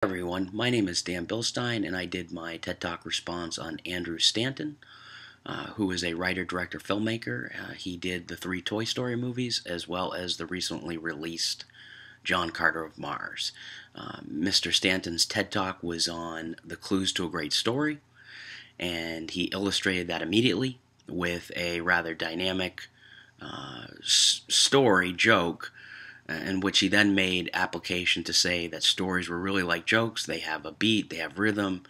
Everyone, my name is Dan Beilstein, and I did my TED Talk response on Andrew Stanton, who is a writer, director, filmmaker. He did the 3 Toy Story movies as well as the recently released John Carter of Mars. Mr. Stanton's TED Talk was on the clues to a great story, and he illustrated that immediately with a rather dynamic story joke in which he then made application to say that stories were really like jokes. They have a beat, they have rhythm,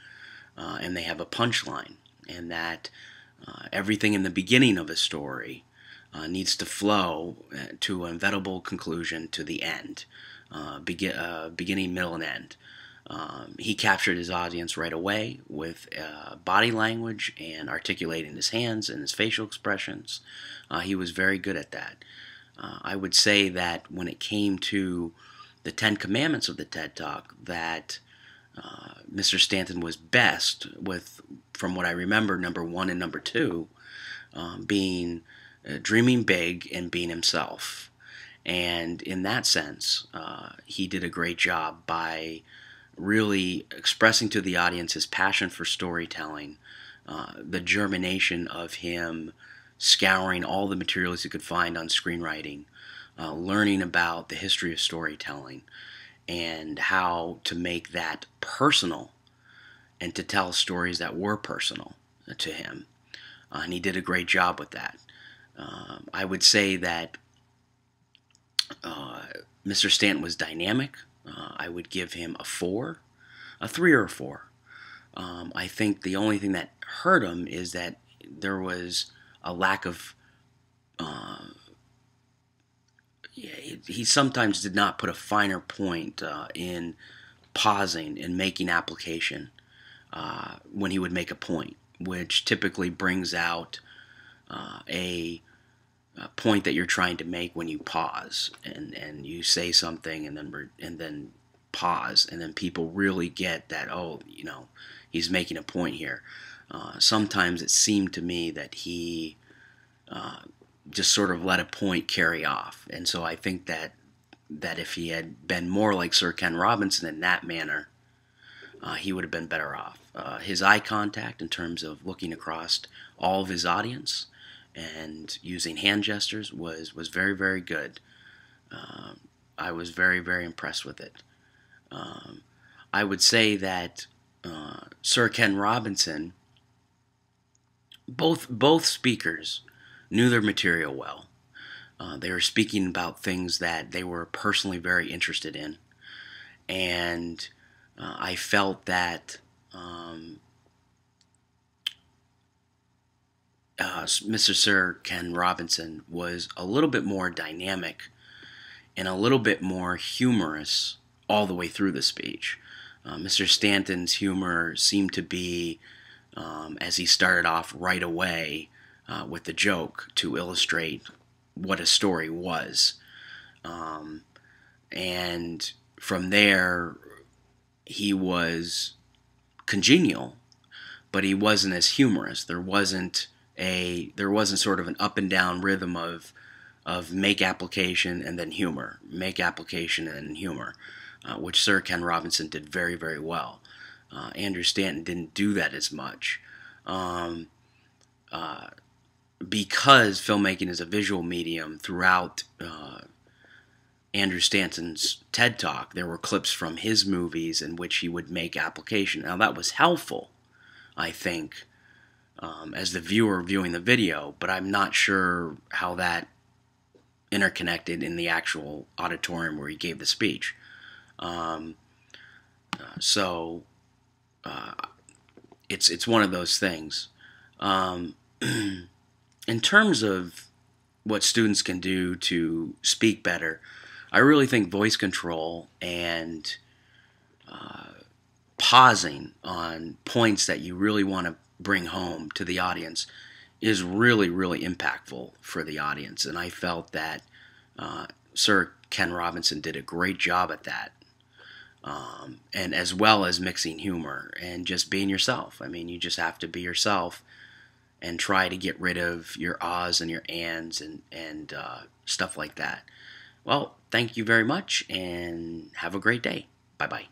and they have a punchline, and that everything in the beginning of a story needs to flow to an inevitable conclusion to the end, beginning, middle, and end. He captured his audience right away with body language and articulating his hands and his facial expressions. He was very good at that. I would say that when it came to the 10 Commandments of the TED Talk, that Mr. Stanton was best with, from what I remember, number 1 and number 2, being dreaming big and being himself. And in that sense, he did a great job by really expressing to the audience his passion for storytelling, the germination of him scouring all the materials he could find on screenwriting, learning about the history of storytelling, and how to make that personal and to tell stories that were personal to him. And he did a great job with that. I would say that Mr. Stanton was dynamic. I would give him a 4, a 3 or a 4. I think the only thing that hurt him is that there was a lack of, he sometimes did not put a finer point in pausing and making application when he would make a point, which typically brings out a point that you're trying to make when you pause and you say something and then pause, and then people really get that, oh, he's making a point here. Sometimes it seemed to me that he just sort of let a point carry off, and so I think that if he had been more like Sir Ken Robinson in that manner, he would have been better off. His eye contact, in terms of looking across all of his audience and using hand gestures, was very, very good. I was very, very impressed with it. I would say that Sir Ken Robinson, both speakers knew their material well. They were speaking about things that they were personally very interested in, and I felt that Mr. Sir Ken Robinson was a little bit more dynamic and a little bit more humorous all the way through the speech. Mr. Stanton's humor seemed to be, as he started off right away with the joke to illustrate what a story was. And from there, he was congenial, but he wasn't as humorous. There wasn't sort of an up and down rhythm of make application and then humor, make application and then humor, which Sir Ken Robinson did very, very well. Andrew Stanton didn't do that as much. Because filmmaking is a visual medium, throughout Andrew Stanton's TED Talk, there were clips from his movies in which he would make application. Now, that was helpful, I think, as the viewer viewing the video, but I'm not sure how that interconnected in the actual auditorium where he gave the speech. It's one of those things. In terms of what students can do to speak better, I really think voice control and pausing on points that you really want to bring home to the audience is really, really impactful for the audience. And I felt that Sir Ken Robinson did a great job at that. And as well as mixing humor and just being yourself. I mean, you just have to be yourself and try to get rid of your ahs and your ands and stuff like that. Well, thank you very much, and have a great day. Bye-bye.